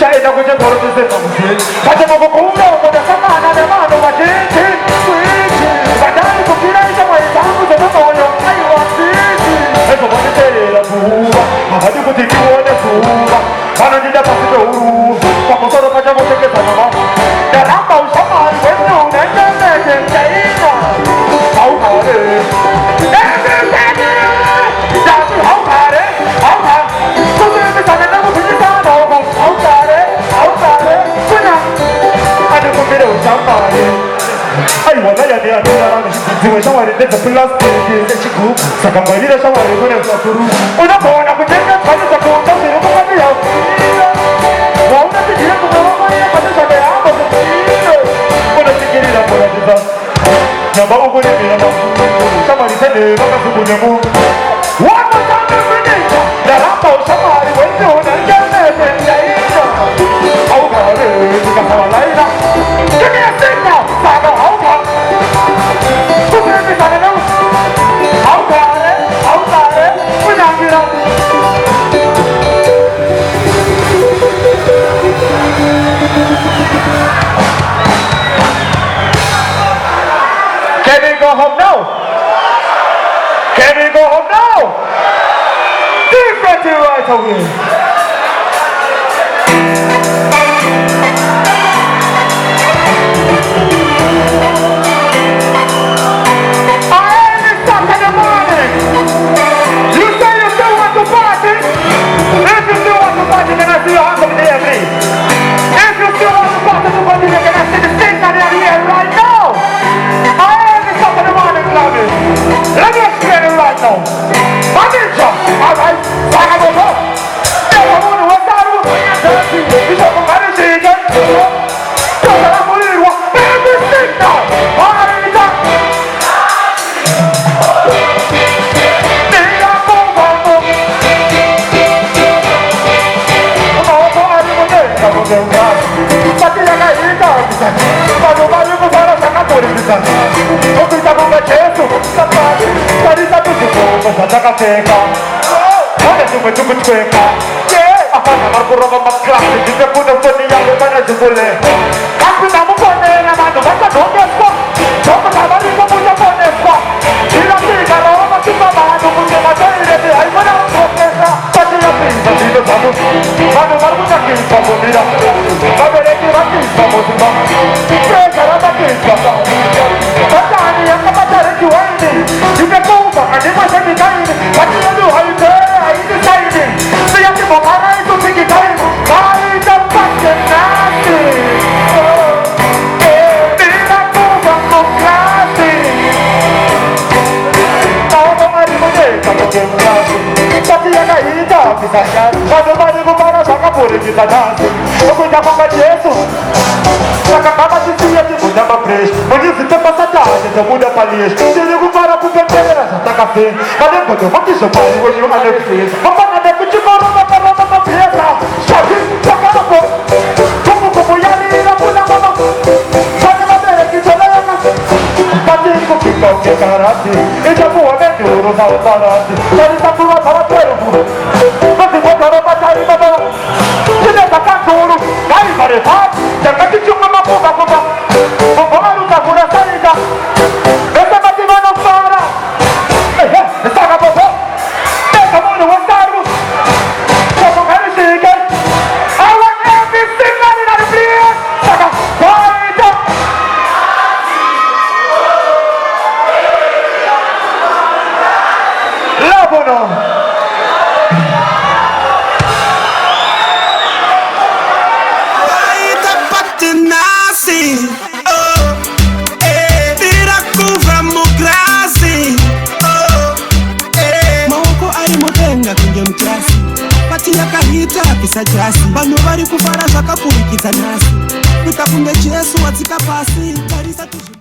tichaenda kuti koroteseka muzeni kati mukukumba umodasamana nevanhu vazhinji kwiti vadari kupiraisa mwari dzangu dzemumwoyo aiwa kwiti ezovoniterera kuuva havadi kuti tione kuuva vanondida pasi peuruu pamusoro pachamutekedzana vanhu ndaramba ushamwari hwenunengemete mtaina haugare Dziwe shamwari ndedza plastic sechigubhu saka ngwarira shamwari kune sakuru unogona kutenga pasi zvakuunga zviri mukati yako waunatijire kuvavangarira pasi zvakayamba kuire unosikirira kuratidza nyamba ukunimira makuru shamwari sene vakazungu nemunhu wanotanga minita ndaramba ushamwari hwendiona ngemese ndaita haugare ndikasavalaina kimiyasina saka haugare Can we go home now? Can we go home now? Different right away. vanhu vari kufara zvakakurikidza nhasi kuita kunge Jesu watsika pasi tarisa